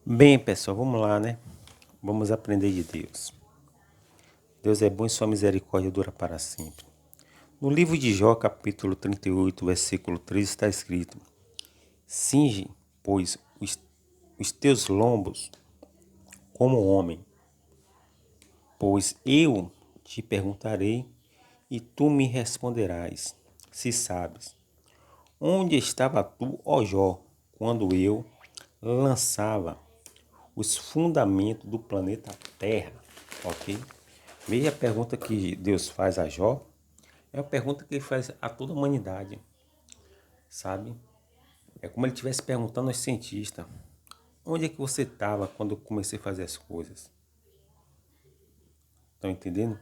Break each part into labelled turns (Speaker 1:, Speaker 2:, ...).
Speaker 1: Bem, pessoal, vamos lá, né? Vamos aprender de Deus. Deus é bom e sua misericórdia dura para sempre. No livro de Jó, capítulo 38, versículo 3, está escrito: Cinge, pois, os teus lombos como homem, pois eu te perguntarei e tu me responderás, se sabes. Onde estava tu, ó Jó, quando eu lançava os fundamentos do planeta Terra? Ok? Veja a pergunta que Deus faz a Jó, é a pergunta que ele faz a toda a humanidade, sabe? É como ele estivesse perguntando aos cientistas: onde é que você estava quando eu comecei a fazer as coisas? Estão entendendo?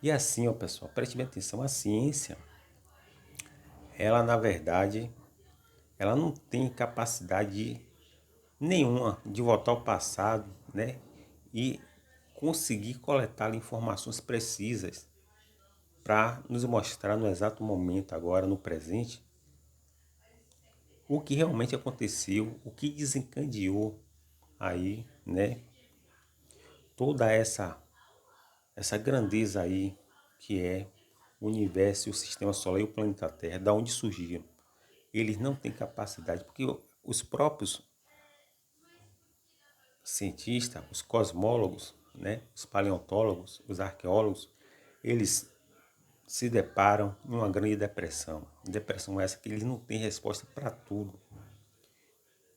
Speaker 1: E assim, ó pessoal, preste bem atenção, a ciência, ela na verdade, ela não tem capacidade nenhuma de voltar ao passado, né? E conseguir coletar informações precisas para nos mostrar no exato momento, agora no presente, o que realmente aconteceu, o que desencadeou aí, né? Toda essa grandeza aí que é o universo, o sistema solar e o planeta Terra, da onde surgiram. Eles não têm capacidade, porque os próprios cientistas, os cosmólogos, né, os paleontólogos, os arqueólogos, eles se deparam em uma grande depressão. Depressão essa que eles não têm resposta para tudo,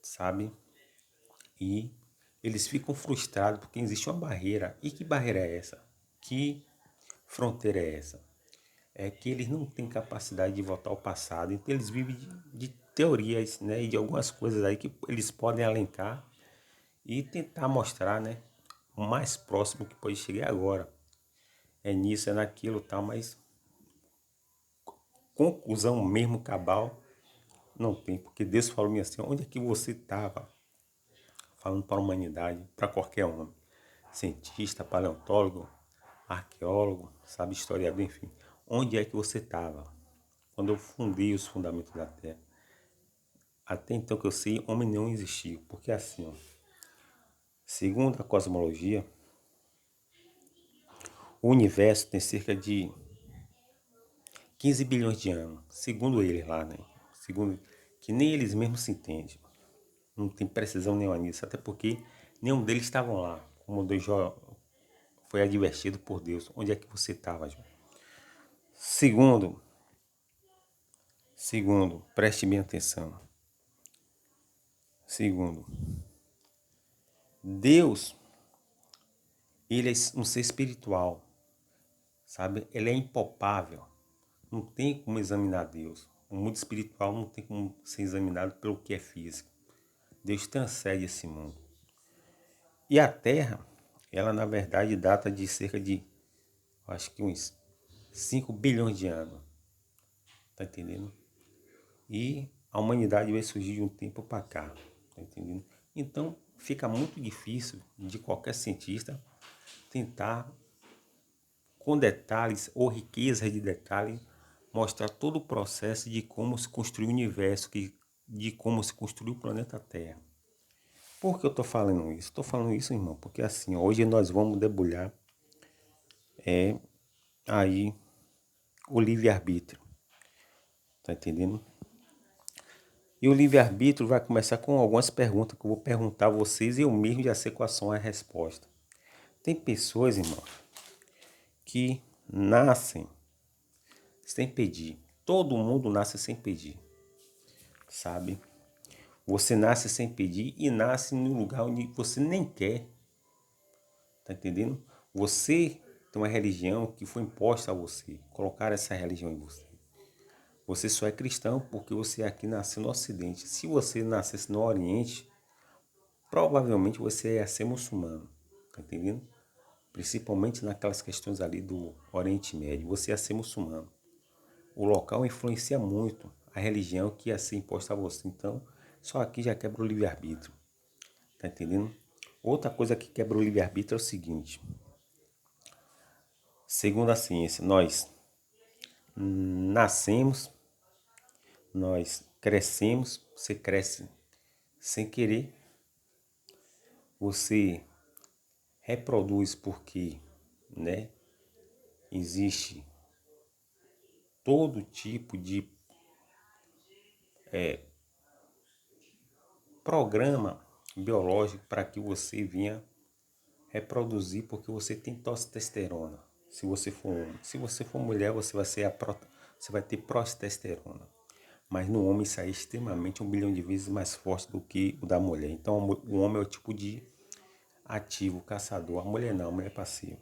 Speaker 1: sabe? E eles ficam frustrados porque existe uma barreira. E que barreira é essa? Que fronteira é essa? É que eles não têm capacidade de voltar ao passado. Então eles vivem de teorias, né? E de algumas coisas aí que eles podem alencar e tentar mostrar, né? O mais próximo que pode chegar agora. É nisso, é naquilo, tal, mas conclusão mesmo cabal não tem. Porque Deus falou assim: onde é que você estava? Falando para a humanidade, para qualquer um, cientista, paleontólogo, arqueólogo, sabe, historiador, enfim. Onde é que você estava quando eu fundei os fundamentos da Terra? Até então que eu sei, homem não existiu, porque assim, ó, segundo a cosmologia, o universo tem cerca de 15 bilhões de anos, segundo eles lá, né? Segundo que nem eles mesmos se entendem. Não tem precisão nenhuma nisso, até porque nenhum deles estavam lá, como o Deus foi advertido por Deus. Onde é que você estava, João? Segundo, preste bem atenção. Segundo, Deus, ele é um ser espiritual, sabe? Ele é impalpável. Não tem como examinar Deus. O mundo espiritual não tem como ser examinado pelo que é físico. Deus transcende esse mundo. E a Terra, ela na verdade data de cerca de, acho que uns 5 bilhões de anos. Tá entendendo? E a humanidade vai surgir de um tempo para cá. Tá entendendo? Então, fica muito difícil de qualquer cientista tentar, com detalhes ou riqueza de detalhes, mostrar todo o processo de como se construiu o universo, de como se construiu o planeta Terra. Por que eu estou falando isso? Estou falando isso, irmão, porque assim, hoje nós vamos debulhar aí o livre-arbítrio. Tá entendendo? E o livre-arbítrio vai começar com algumas perguntas que eu vou perguntar a vocês e eu mesmo já sei quais são as respostas. Tem pessoas, irmão, que nascem sem pedir. Todo mundo nasce sem pedir, sabe? Você nasce sem pedir e nasce num lugar onde você nem quer, tá entendendo? Você tem uma religião que foi imposta a você, colocar essa religião em você. Você só é cristão porque você aqui nasceu no Ocidente. Se você nascesse no Oriente, provavelmente você ia ser muçulmano, tá entendendo? Principalmente naquelas questões ali do Oriente Médio, você ia ser muçulmano. O local influencia muito a religião que ia ser imposta a você. Então, só aqui já quebra o livre-arbítrio. Tá entendendo? Outra coisa que quebra o livre-arbítrio é o seguinte. Segundo a ciência, nós nascemos, nós crescemos, você cresce sem querer, você reproduz porque, né, existe todo tipo de programa biológico para que você venha reproduzir, porque você tem testosterona. Se você for homem, se você for mulher, você vai ter progesterona. Mas no homem isso aí é extremamente 1 bilhão de vezes mais forte do que o da mulher. Então o homem é o tipo de ativo, caçador. A mulher não, a mulher é passiva.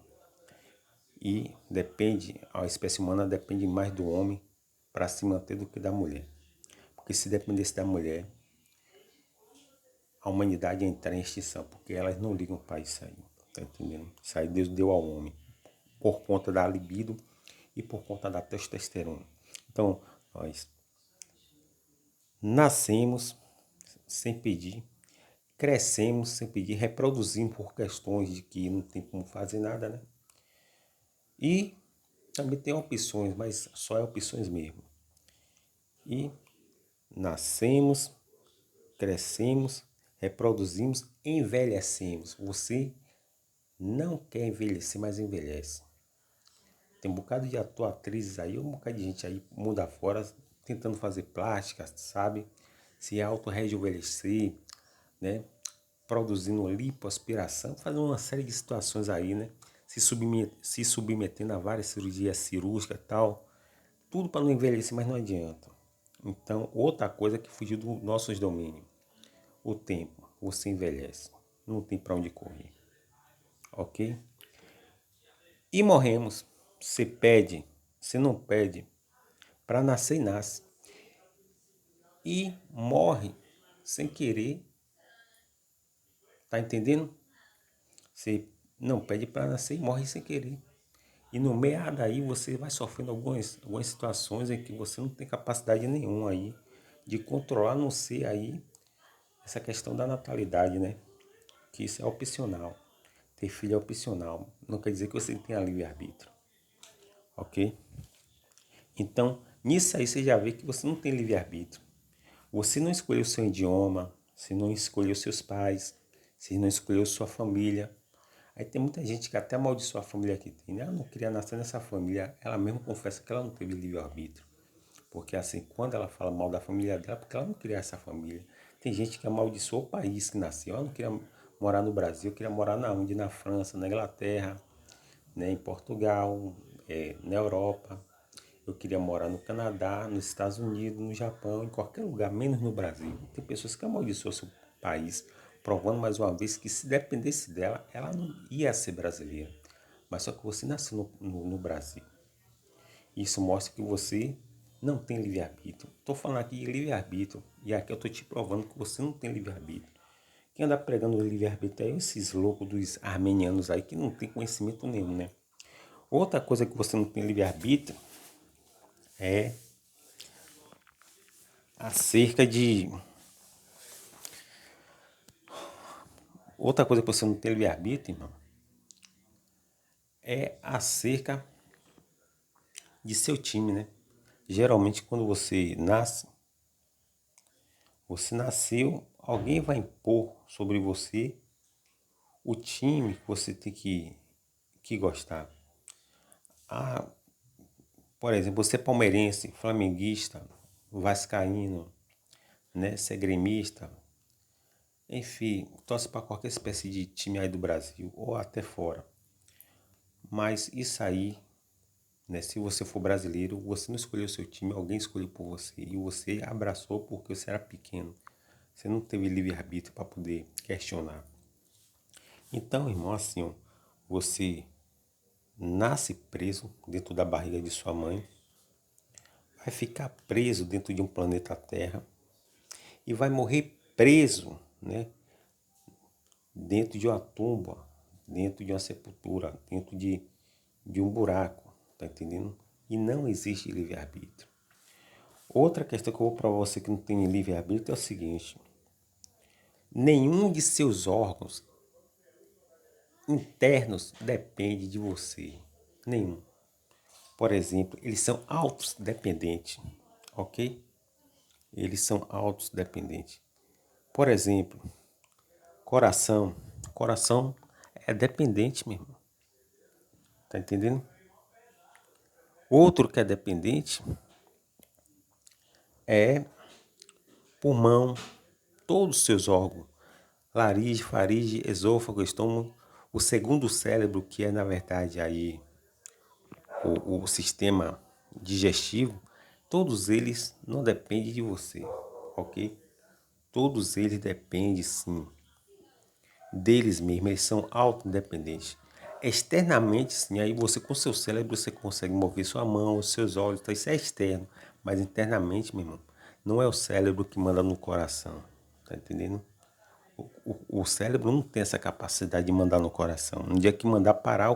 Speaker 1: E depende, a espécie humana depende mais do homem para se manter do que da mulher. Porque se dependesse da mulher, a humanidade ia entrar em extinção, porque elas não ligam para isso aí, tá entendendo? Isso aí Deus deu ao homem, por conta da libido e por conta da testosterona. Então, nós nascemos sem pedir, crescemos sem pedir, reproduzimos por questões de que não tem como fazer nada, né? E também tem opções, mas só é opções mesmo. E nascemos, crescemos, reproduzimos, envelhecemos. Você não quer envelhecer, mas envelhece. Tem um bocado de atrizes aí, um bocado de gente aí, mundo afora, tentando fazer plástica, sabe? Se auto-rejuvenescer, né? Produzindo lipoaspiração, fazendo uma série de situações aí, né? Se submetendo a várias cirurgias cirúrgicas e tal. Tudo para não envelhecer, mas não adianta. Então, outra coisa que fugiu dos nossos domínios. O tempo. Você envelhece. Não tem para onde correr. Ok? E morremos. Você pede, você não pede. Para nascer, nasce. E morre sem querer. Tá entendendo? Você não pede para nascer e morre sem querer. E no meio daí você vai sofrendo algumas situações em que você não tem capacidade nenhuma aí de controlar, a não ser aí essa questão da natalidade, né? Que isso é opcional. Ter filho é opcional. Não quer dizer que você tenha livre-arbítrio. Ok? Então, nisso aí você já vê que você não tem livre-arbítrio. Você não escolheu seu idioma, você não escolheu seus pais, você não escolheu sua família. Aí tem muita gente que até amaldiçoa a família que tem, né? Ela não queria nascer nessa família. Ela mesma confessa que ela não teve livre-arbítrio. Porque assim, quando ela fala mal da família dela, porque ela não queria essa família. Tem gente que amaldiçoa o país que nasceu. Ela não queria morar no Brasil, queria morar na onde? Na França, na Inglaterra, né? Em Portugal, na Europa. Eu queria morar no Canadá, nos Estados Unidos, no Japão, em qualquer lugar, menos no Brasil. Tem pessoas que amaldiçoam seu país, provando mais uma vez que se dependesse dela, ela não ia ser brasileira. Mas só que você nasceu no Brasil. Isso mostra que você não tem livre-arbítrio. Estou falando aqui de livre-arbítrio, e aqui eu estou te provando que você não tem livre-arbítrio. Quem anda pregando livre-arbítrio é esses loucos dos armenianos aí que não tem conhecimento nenhum, né? Outra coisa que você não tem livre-arbítrio é acerca de. Outra coisa que você não tem livre-arbítrio, irmão, é acerca de seu time, né? Geralmente quando você nasce, você nasceu, alguém vai impor sobre você o time que você tem que gostar. Ah, por exemplo, você é palmeirense, flamenguista, vascaíno, né? Você é gremista, enfim, torce para qualquer espécie de time aí do Brasil ou até fora. Mas isso aí, né? Se você for brasileiro, você não escolheu seu time, alguém escolheu por você e você abraçou porque você era pequeno. Você não teve livre-arbítrio para poder questionar. Então, irmão, assim, ó, você nasce preso dentro da barriga de sua mãe, vai ficar preso dentro de um planeta Terra e vai morrer preso, né, dentro de uma tumba, dentro de uma sepultura, dentro de um buraco, tá entendendo? E não existe livre-arbítrio. Outra questão que eu vou provar você que não tem livre-arbítrio é o seguinte: nenhum de seus órgãos internos depende de você. Nenhum. Por exemplo, eles são autodependentes, ok? Eles são autodependentes. Por exemplo, coração. Coração é dependente, meu irmão. Tá entendendo? Outro que é dependente é pulmão, todos os seus órgãos. Laringe, faringe, esôfago, estômago. O segundo cérebro, que é na verdade aí o sistema digestivo, todos eles não dependem de você, ok? Todos eles dependem sim deles mesmos, eles são autodependentes. Externamente, sim, aí você com seu cérebro você consegue mover sua mão, os seus olhos, então isso é externo. Mas internamente, meu irmão, não é o cérebro que manda no coração, tá entendendo? O cérebro não tem essa capacidade de mandar no coração. No dia que mandar parar,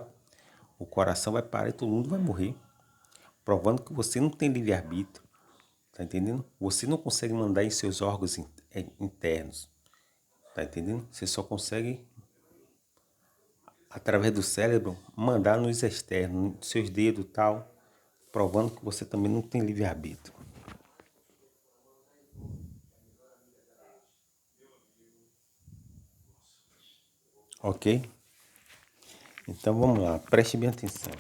Speaker 1: o coração vai parar e todo mundo vai morrer. Provando que você não tem livre-arbítrio, tá entendendo? Você não consegue mandar em seus órgãos internos, tá entendendo? Você só consegue através do cérebro, mandar nos externos, nos seus dedos e tal, provando que você também não tem livre-arbítrio. Ok? Então vamos lá, preste bem atenção.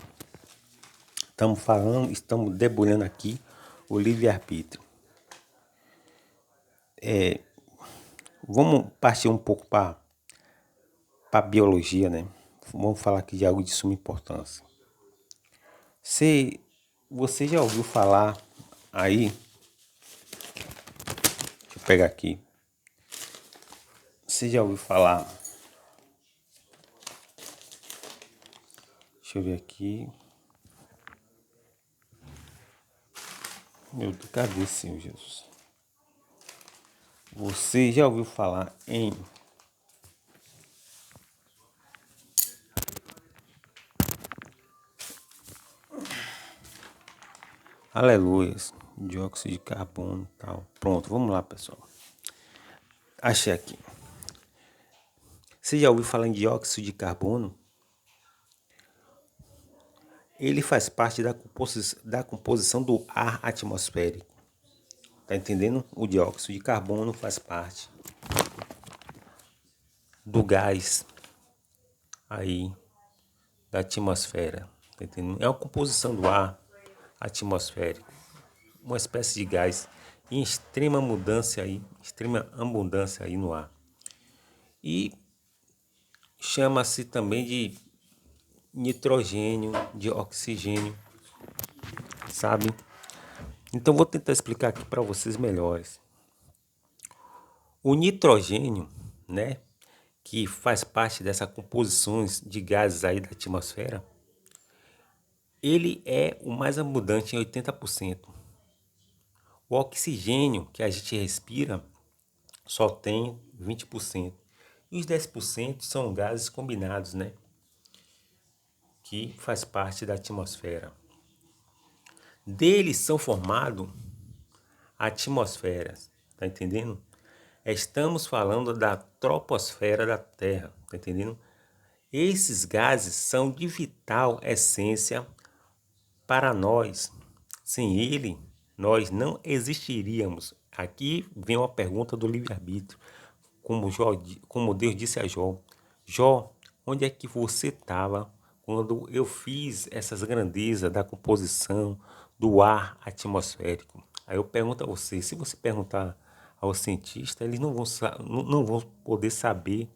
Speaker 1: Estamos debulhando aqui o livre-arbítrio. Vamos partir um pouco para a biologia, né? Vamos falar aqui de algo de suma importância. Você já ouviu falar aí, deixa eu pegar aqui. Você já ouviu falar, deixa eu ver aqui. Meu Deus, cadê, Senhor Jesus? Você já ouviu falar em aleluias, dióxido de carbono e tal. Pronto, vamos lá, pessoal. Achei aqui. Você já ouviu falar em dióxido de carbono? Ele faz parte da composição do ar atmosférico. Tá entendendo? O dióxido de carbono faz parte do gás aí da atmosfera. Tá entendendo? É a composição do ar atmosférico. Uma espécie de gás em extrema abundância aí no ar. E chama-se também de nitrogênio, de oxigênio, sabe? Então vou tentar explicar aqui para vocês melhores. O nitrogênio, né, que faz parte dessas composições de gases aí da atmosfera, ele é o mais abundante em 80%. O oxigênio que a gente respira só tem 20%. E os 10% são gases combinados, né, que faz parte da atmosfera. Deles são formados atmosferas, tá entendendo? Estamos falando da troposfera da Terra, tá entendendo? Esses gases são de vital essência para nós. Sem ele, nós não existiríamos. Aqui vem uma pergunta do livre-arbítrio. Como Deus disse a Jó: Jó, onde é que você estava quando eu fiz essas grandezas da composição do ar atmosférico? Aí eu pergunto a você, se você perguntar aos cientistas, eles não vão poder saber,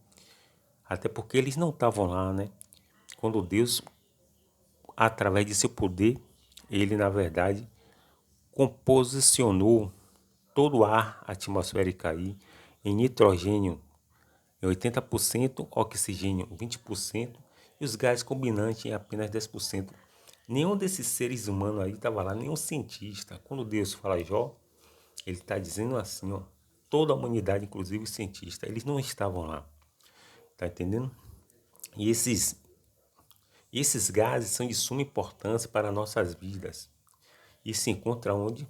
Speaker 1: até porque eles não estavam lá, né? Quando Deus, através de seu poder, ele na verdade composicionou todo o ar atmosférico aí em nitrogênio 80%, oxigênio 20% e os gases combinantes em apenas 10%. Nenhum desses seres humanos aí estava lá, nenhum cientista. Quando Deus fala a Jó, ele está dizendo assim, ó, toda a humanidade, inclusive os cientistas, eles não estavam lá. Tá entendendo? E esses gases são de suma importância para nossas vidas. E se encontra onde?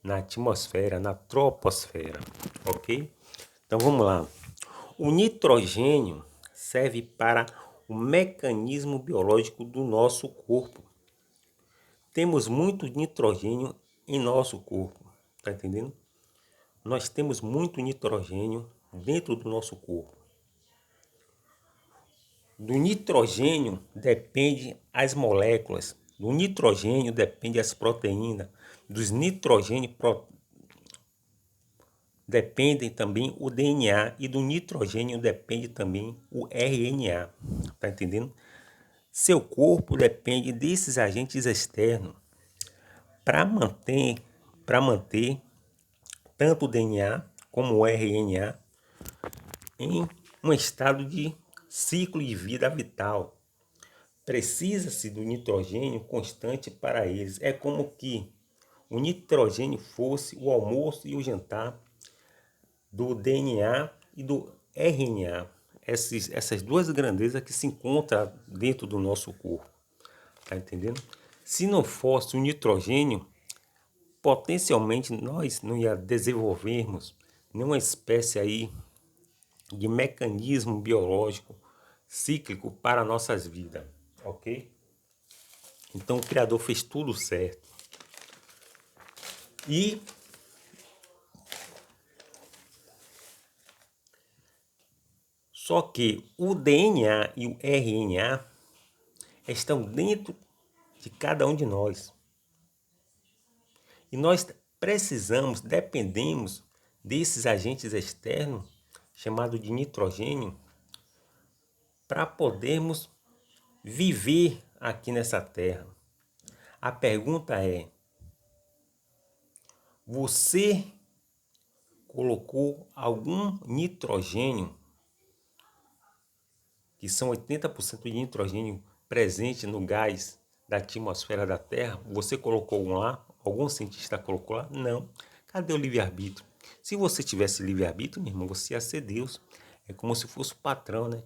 Speaker 1: Na atmosfera, na troposfera, ok? Então vamos lá. O nitrogênio serve para o mecanismo biológico do nosso corpo. Temos muito nitrogênio em nosso corpo, tá entendendo? Nós temos muito nitrogênio dentro do nosso corpo. Do nitrogênio depende as moléculas. Do nitrogênio depende as proteínas. Dos nitrogênio dependem também o DNA e do nitrogênio depende também o RNA. Tá entendendo? Seu corpo depende desses agentes externos para manter tanto o DNA como o RNA em um estado de ciclo de vida vital. Precisa-se do nitrogênio constante para eles. É como que o nitrogênio fosse o almoço e o jantar do DNA e do RNA. Essas duas grandezas que se encontram dentro do nosso corpo. Tá entendendo? Se não fosse o nitrogênio, potencialmente nós não ia desenvolvermos nenhuma espécie aí de mecanismo biológico cíclico para nossas vidas, ok? Então o Criador fez tudo certo. E só que o DNA e o RNA estão dentro de cada um de nós. E nós dependemos desses agentes externos, chamado de nitrogênio, para podermos viver aqui nessa terra. A pergunta é: você colocou algum nitrogênio, que são 80% de nitrogênio presente no gás da atmosfera da Terra? Você colocou um lá? Algum cientista colocou lá? Não. Cadê o livre-arbítrio? Se você tivesse livre-arbítrio, meu irmão, você ia ser Deus. É como se fosse o patrão, né?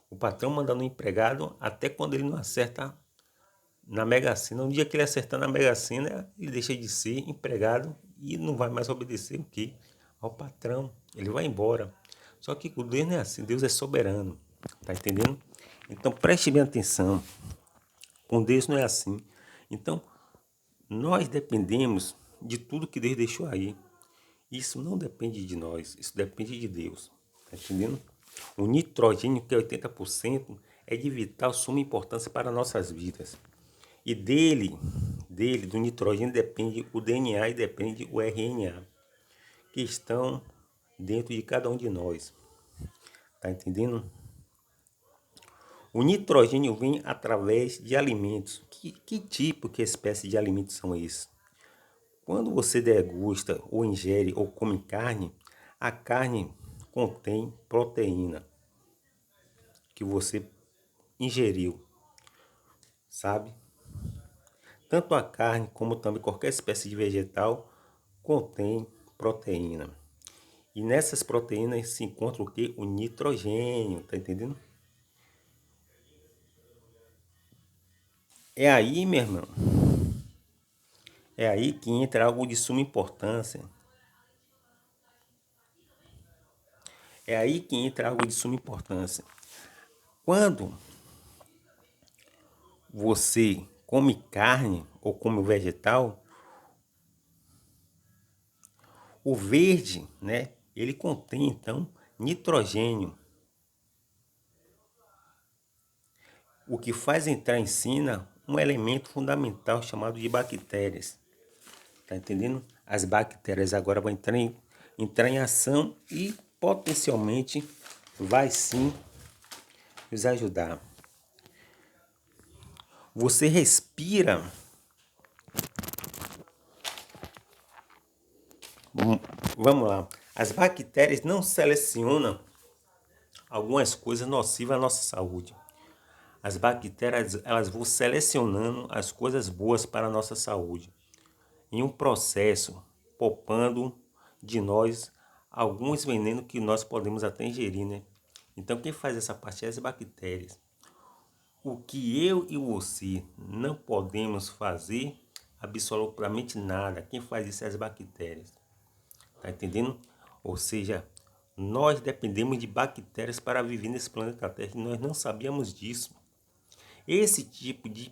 Speaker 1: O patrão mandando o empregado até quando ele não acerta na Mega Sena. No dia que ele acertar na Mega Sena, ele deixa de ser empregado e não vai mais obedecer o quê? Ao patrão. Ele vai embora. Só que o Deus não é assim, Deus é soberano. Tá entendendo? Então preste bem atenção. Com Deus não é assim. Então, nós dependemos de tudo que Deus deixou aí. Isso não depende de nós, isso depende de Deus. Tá entendendo? O nitrogênio, que é 80%, é de vital suma importância para nossas vidas. E do nitrogênio, depende o DNA e depende o RNA, que estão dentro de cada um de nós. Tá entendendo? O nitrogênio vem através de alimentos. Que espécie de alimentos são esses? Quando você degusta ou ingere ou come carne, a carne contém proteína que você ingeriu, sabe? Tanto a carne como também qualquer espécie de vegetal contém proteína. E nessas proteínas se encontra o que? O nitrogênio, tá entendendo? É aí, meu irmão, é aí que entra algo de suma importância. É aí que entra algo de suma importância. Quando você come carne ou come vegetal, o verde, né, ele contém então nitrogênio, o que faz entrar em cena um elemento fundamental chamado de bactérias. Tá entendendo? As bactérias agora vão entrar em ação e potencialmente vai sim nos ajudar. Você respira. Vamos lá. As bactérias não selecionam algumas coisas nocivas à nossa saúde. As bactérias, elas vão selecionando as coisas boas para a nossa saúde, em um processo, poupando de nós alguns venenos que nós podemos até ingerir, né? Então quem faz essa parte é as bactérias. O que eu e você não podemos fazer absolutamente nada. Quem faz isso é as bactérias. Tá entendendo? Ou seja, nós dependemos de bactérias para viver nesse planeta Terra e nós não sabíamos disso. Esse tipo de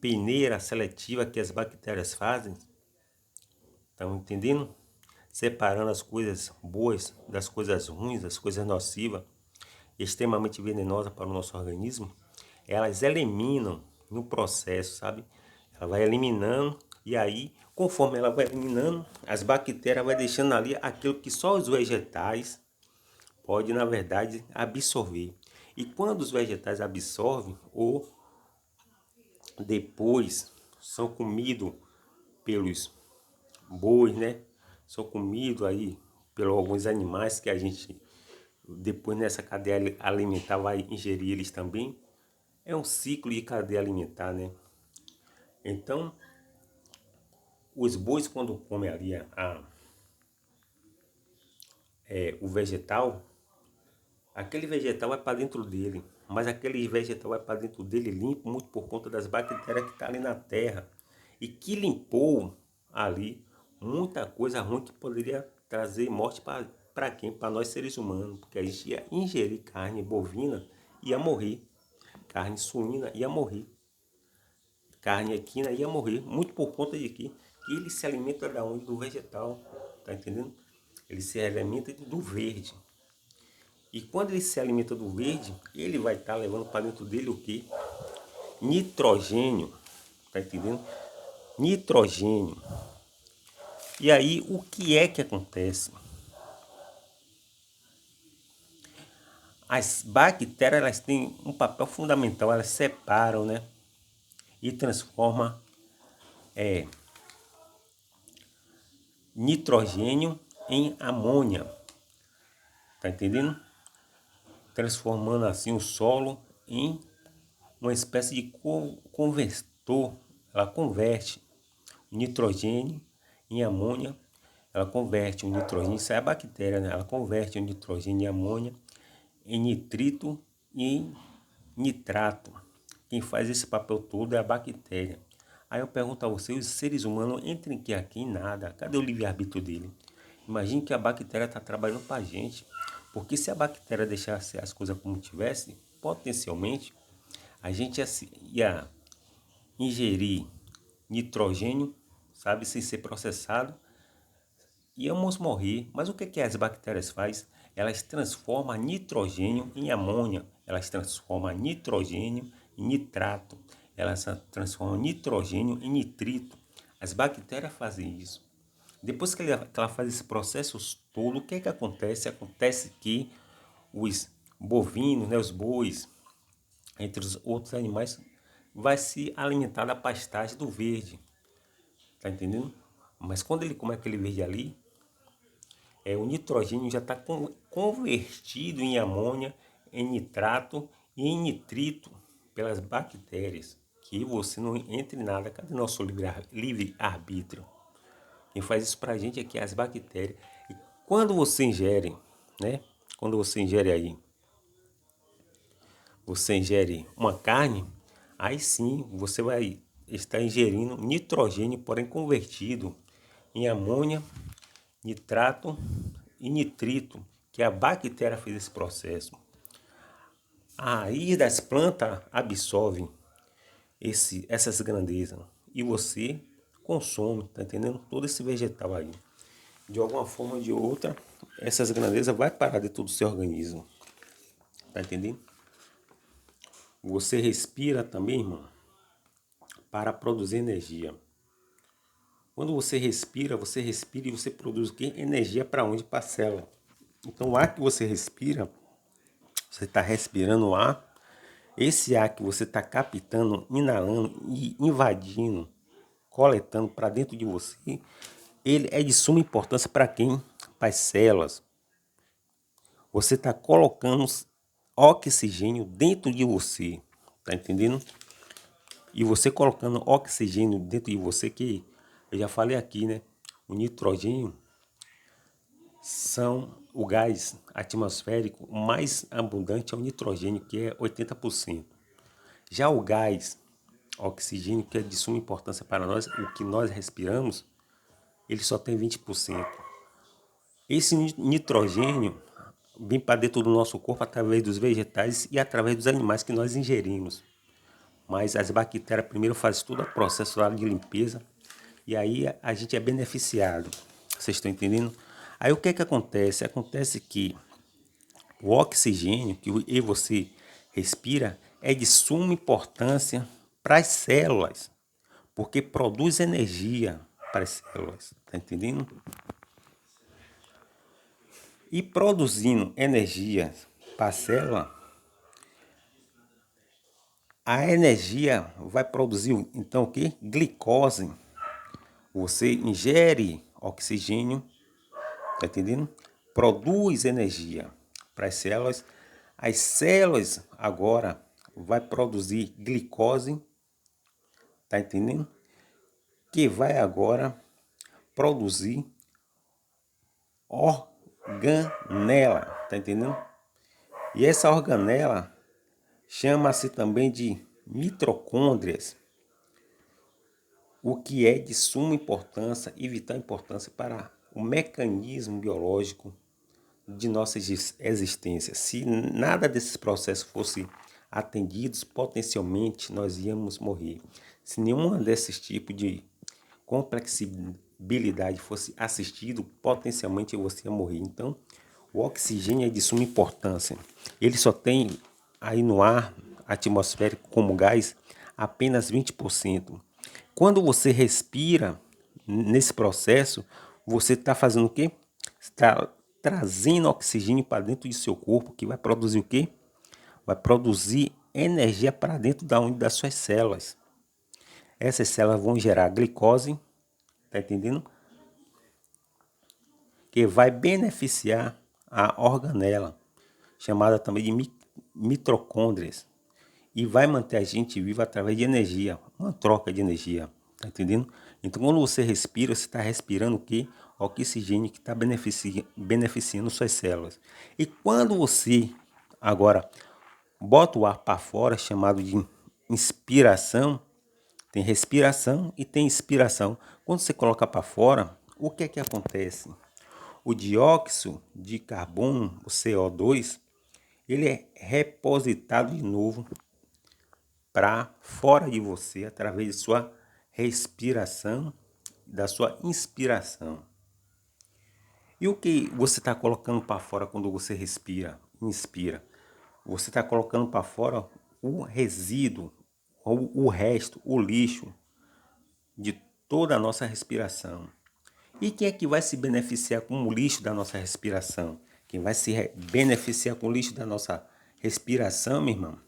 Speaker 1: peneira seletiva que as bactérias fazem, estão entendendo? Separando as coisas boas das coisas ruins, das coisas nocivas. extremamente venenosa para o nosso organismo, elas eliminam no processo, sabe? Ela vai eliminando e aí, conforme ela vai eliminando, as bactérias vai deixando ali aquilo que só os vegetais podem, na verdade, absorver. E quando os vegetais absorvem ou depois são comidos pelos bois, né? São comidos aí por alguns animais que a gente depois nessa cadeia alimentar vai ingerir eles também. É um ciclo de cadeia alimentar, né? Então, os bois quando comem ali o vegetal, aquele vegetal vai para dentro dele, mas aquele vegetal vai para dentro dele limpo muito por conta das bactérias que estão ali na terra e que limpou ali muita coisa ruim que poderia trazer morte para quem? Para nós seres humanos, porque a gente ia ingerir carne bovina e ia morrer, carne suína ia morrer, carne equina ia morrer, muito por conta de que ele se alimenta da onde? Do vegetal, tá entendendo? Ele se alimenta do verde. E quando ele se alimenta do verde, ele vai estar levando para dentro dele o quê? Nitrogênio, tá entendendo? Nitrogênio. E aí, o que é que acontece? As bactérias, elas têm um papel fundamental, elas separam, né? E transformam nitrogênio em amônia, tá entendendo? Transformando assim o solo em uma espécie de conversor. Ela converte o nitrogênio em amônia, ela converte o nitrogênio, isso é a bactéria, né? Ela converte o nitrogênio em amônia, em nitrito e em nitrato. Quem faz esse papel todo é a bactéria. Aí eu pergunto a você, os seres humanos entram aqui em nada, cadê o livre-arbítrio dele? Imagine que a bactéria está trabalhando para a gente, porque se a bactéria deixasse as coisas como tivesse, potencialmente, a gente ia ingerir nitrogênio, sabe, sem ser processado, íamos morrer. Mas o que as bactérias fazem? Elas transformam nitrogênio em amônia, elas transformam nitrogênio em nitrato, elas transformam nitrogênio em nitrito. As bactérias fazem isso. Depois que ela faz esse processo todo, o que é que acontece? Acontece que os bovinos, né, os bois, entre os outros animais, vai se alimentar da pastagem do verde, tá entendendo? Mas quando ele come aquele verde ali, o nitrogênio já está convertido em amônia, em nitrato e em nitrito pelas bactérias. Que você não entre em nada. Cadê nosso livre-arbítrio? Quem faz isso pra gente aqui é as bactérias. E quando você ingere, né? Quando você ingere aí, você ingere uma carne, aí sim você vai estar ingerindo nitrogênio, porém convertido em amônia, nitrato e nitrito, que a bactéria fez esse processo. A raiz das plantas absorve essas grandezas e você consome, tá entendendo? Todo esse vegetal aí. De alguma forma ou de outra, essas grandezas vai parar dentro do seu organismo, tá entendendo? Você respira também, irmão, para produzir energia. Quando você respira e você produz o quê? Energia para onde? Para a célula. Então o ar que você respira, você está respirando o ar, esse ar que você está captando, inalando e invadindo, coletando para dentro de você, ele é de suma importância para quem? Para as células. Você está colocando oxigênio dentro de você, tá entendendo? E você colocando oxigênio dentro de você, que eu já falei aqui, né? O nitrogênio são o gás atmosférico mais abundante é o nitrogênio, que é 80%. Já o gás oxigênio, que é de suma importância para nós, o que nós respiramos, ele só tem 20%. Esse nitrogênio vem para dentro do nosso corpo através dos vegetais e através dos animais que nós ingerimos. Mas as bactérias primeiro fazem todo o processo lá de limpeza e aí a gente é beneficiado. Vocês estão entendendo? Aí o que é que acontece? Acontece que O oxigênio que você respira é de suma importância para as células, porque produz energia para as células, tá entendendo? E produzindo energia para a célula, a energia vai produzir então o que? Glicose. Você ingere oxigênio, tá entendendo? Produz energia para as células. As células agora vai produzir glicose, tá entendendo? Que vai agora produzir organela, tá entendendo? E essa organela chama-se também de mitocôndrias, o que é de suma importância e vital importância para o mecanismo biológico de nossa existência. Se nada desses processos fosse atendidos, potencialmente nós íamos morrer. Se nenhuma desses tipos de complexibilidade fosse assistido, potencialmente você ia morrer. Então, o oxigênio é de suma importância. Ele só tem aí no ar atmosférico como gás apenas 20%. Quando você respira nesse processo, você está fazendo o quê? Está trazendo oxigênio para dentro do seu corpo, que vai produzir o quê? Vai produzir energia para dentro das suas células. Essas células vão gerar glicose, tá entendendo? Que vai beneficiar a organela, chamada também de mitocôndrias, e vai manter a gente vivo através de energia, uma troca de energia, tá entendendo? Então, quando você respira, você está respirando o quê? Oxigênio que está beneficiando suas células. E quando você agora bota o ar para fora, chamado de inspiração, tem respiração e tem inspiração. Quando você coloca para fora, o que é que acontece? O dióxido de carbono, o CO2, ele é repositado de novo para fora de você através de sua respiração, da sua inspiração. E o que você está colocando para fora quando você respira, inspira? Você está colocando para fora o resíduo, o resto, o lixo de toda a nossa respiração. E quem é que vai se beneficiar com o lixo da nossa respiração? Quem vai se beneficiar com o lixo da nossa respiração, meu irmão,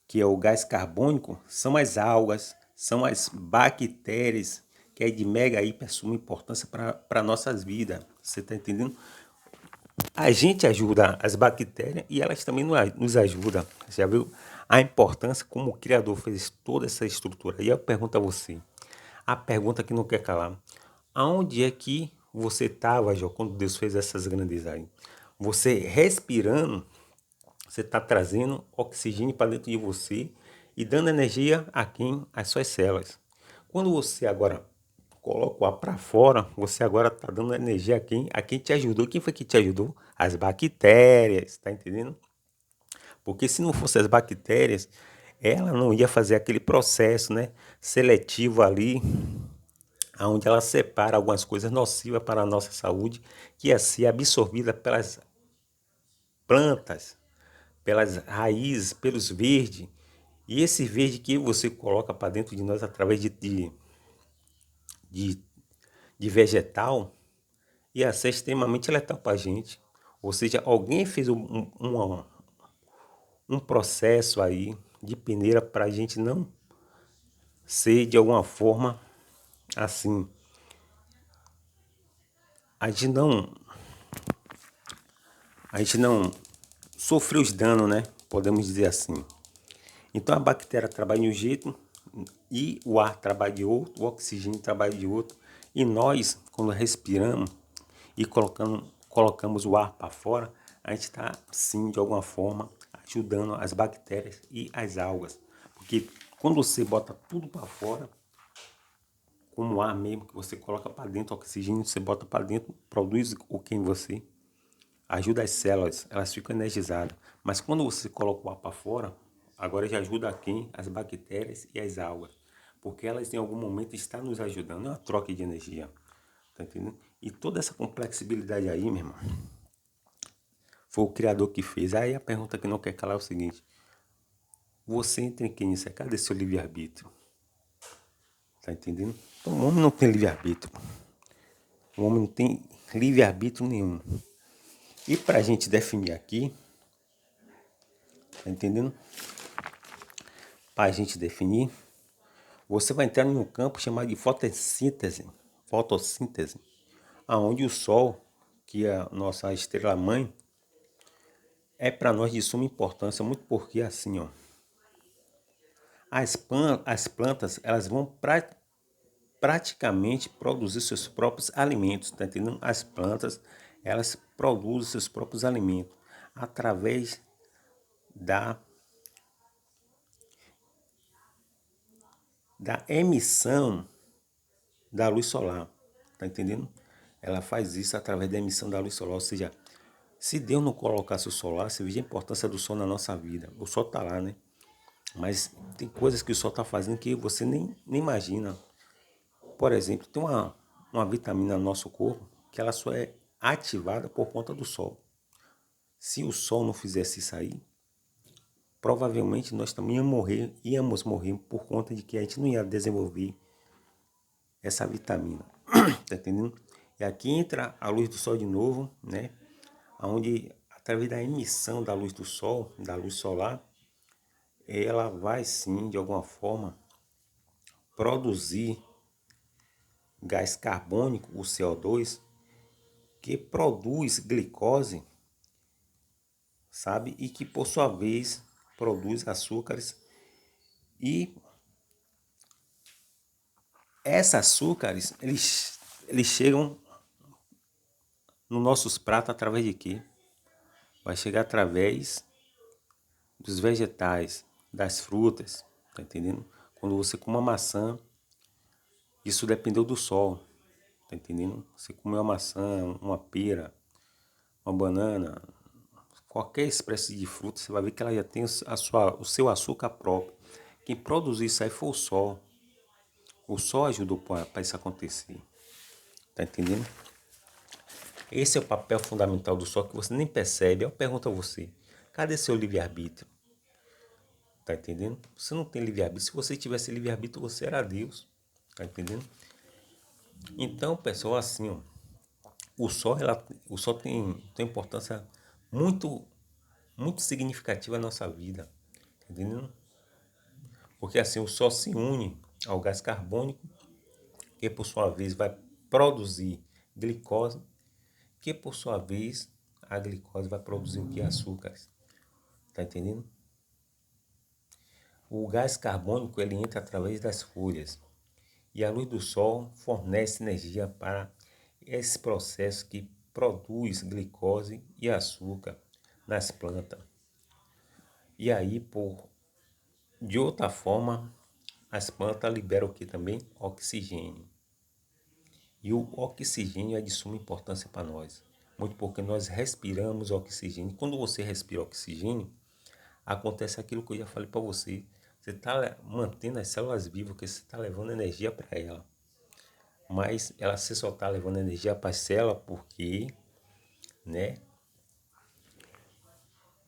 Speaker 1: que é o gás carbônico, são as algas, são as bactérias, que é de mega hiper suma importância para nossas vidas. Você está entendendo? A gente ajuda as bactérias e elas também nos ajudam. Você já viu a importância como o Criador fez toda essa estrutura? E eu pergunto a você, a pergunta que não quer calar. Aonde é que você estava, Jó, quando Deus fez essas grandezas aí? Você respirando, você está trazendo oxigênio para dentro de você e dando energia a quem? As suas células. Quando você agora coloca o ar para fora, você agora está dando energia a quem? A quem te ajudou. Quem foi que te ajudou? As bactérias, tá entendendo? Porque se não fosse as bactérias, ela não ia fazer aquele processo, né, seletivo ali, onde ela separa algumas coisas nocivas para a nossa saúde, que ia ser absorvida pelas plantas, pelas raízes, pelos verdes. E esse verde que você coloca para dentro de nós através de, de vegetal, ia ser extremamente letal para a gente. Ou seja, alguém fez um processo aí de peneira para a gente não ser de alguma forma assim. A gente não, a gente não sofreu os danos, né? Podemos dizer assim. Então a bactéria trabalha de um jeito e o ar trabalha de outro, o oxigênio trabalha de outro. E nós, quando respiramos e colocamos o ar para fora, a gente está, sim, de alguma forma, ajudando as bactérias e as algas. Porque quando você bota tudo para fora, como o ar mesmo, que você coloca para dentro, o oxigênio, você bota para dentro, produz o que em você, ajuda as células, elas ficam energizadas. Mas quando você coloca o ar para fora, agora já ajuda a quem? As bactérias e as algas. Porque elas em algum momento estão nos ajudando, é uma troca de energia. Tá entendendo? E toda essa complexibilidade aí, meu irmão, Foi o Criador que fez. Aí a pergunta que não quer calar é o seguinte: você entra em quem nisso? Cadê seu livre-arbítrio? Tá entendendo? Então o homem não tem livre-arbítrio. O homem não tem livre-arbítrio nenhum. E pra gente definir aqui, tá entendendo? Pra gente definir, você vai entrar em um campo chamado de fotossíntese, aonde o Sol, que é a nossa estrela-mãe, é para nós de suma importância, muito porque assim, ó, as plantas, elas vão praticamente produzir seus próprios alimentos, tá entendendo? As plantas, elas produzem seus próprios alimentos através da, da emissão da luz solar, tá entendendo? Ela faz isso através da emissão da luz solar, ou seja, se Deus não colocasse o solar, você veja a importância do sol na nossa vida. O sol tá lá, né? Mas tem coisas que o sol tá fazendo que você nem imagina. Por exemplo, tem uma vitamina no nosso corpo que ela só é ativada por conta do sol. Se o sol não fizesse isso aí, provavelmente nós também íamos morrer por conta de que a gente não ia desenvolver essa vitamina. Tá entendendo? E aqui entra a luz do sol de novo, né? Onde, através da emissão da luz do sol, da luz solar, ela vai sim, de alguma forma, produzir gás carbônico, o CO2, que produz glicose, sabe? E que, por sua vez, produz açúcares. E esses açúcares, eles chegam nos nossos pratos através de quê? Vai chegar através dos vegetais, das frutas, tá entendendo? Quando você come uma maçã, isso dependeu do sol, tá entendendo? Você comeu uma maçã, uma pera, uma banana, qualquer espécie de fruta, você vai ver que ela já tem o seu açúcar próprio. Quem produziu isso aí foi o sol. O sol ajudou para isso acontecer, tá entendendo? Esse é o papel fundamental do sol que você nem percebe. Eu pergunto a você, cadê seu livre-arbítrio? Tá entendendo? Você não tem livre-arbítrio. Se você tivesse livre-arbítrio, você era Deus. Tá entendendo? Então, pessoal, assim, ó, o sol tem importância muito, muito significativa na nossa vida. Tá entendendo? Porque assim, o sol se une ao gás carbônico, que por sua vez vai produzir glicose, que por sua vez a glicose vai produzir o que? Açúcares. Tá entendendo? O gás carbônico ele entra através das folhas e a luz do sol fornece energia para esse processo que produz glicose e açúcar nas plantas. E aí, de outra forma, as plantas liberam o que também? Oxigênio. E o oxigênio é de suma importância para nós, muito porque nós respiramos oxigênio. Quando você respira oxigênio, acontece aquilo que eu já falei para você. Você está mantendo as células vivas, porque você está levando energia para ela. Mas ela você só está levando energia para a célula porque, né?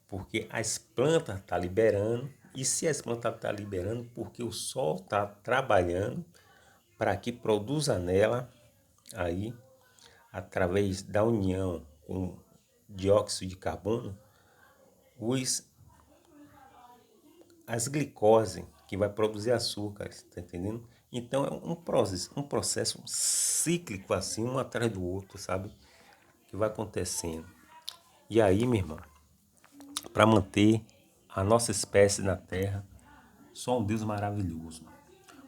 Speaker 1: Porque as plantas estão liberando. E se as plantas estão liberando, porque o sol está trabalhando para que produza nela, aí, através da união com dióxido de carbono, os as glicose que vai produzir açúcares, tá entendendo? Então é um processo cíclico assim, um atrás do outro, sabe? Que vai acontecendo. E aí, meu irmão, para manter a nossa espécie na Terra, só um Deus maravilhoso.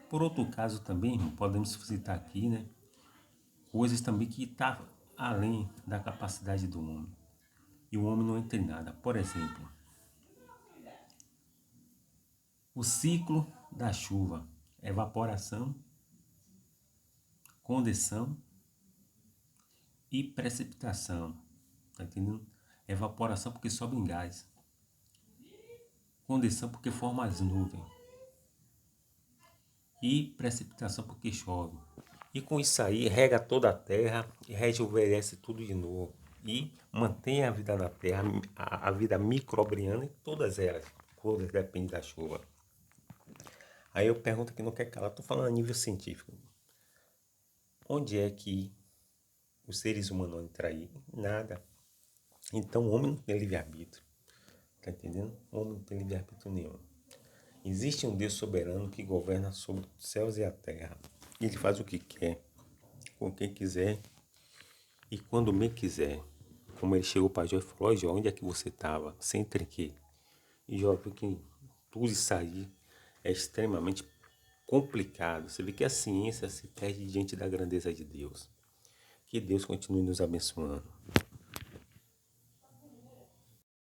Speaker 1: Por outro caso também, irmão, podemos citar aqui, né? Coisas também que tá além da capacidade do homem. E o homem não entra em nada. Por exemplo, o ciclo da chuva, evaporação, condensação e precipitação. Tá entendendo? Evaporação porque sobe em gás. Condensação porque forma as nuvens. E precipitação porque chove. E com isso aí rega toda a terra e rejuvenesce tudo de novo. e mantém a vida na terra, a vida microbiana e todas dependem da chuva. Aí eu pergunto que não quer calar, estou falando a nível científico. Onde é que os seres humanos entram aí? Nada. Então o homem não tem livre-arbítrio. Tá entendendo? O homem não tem livre-arbítrio nenhum. Existe um Deus soberano que governa sobre os céus e a terra. Ele faz o que quer, com quem quiser e quando bem quiser. Como ele chegou para Jó e falou: Jó, onde é que você estava? Sem trinquê. E Jó viu que tudo isso aí é extremamente complicado. Você vê que a ciência se perde diante da grandeza de Deus. Que Deus continue nos abençoando.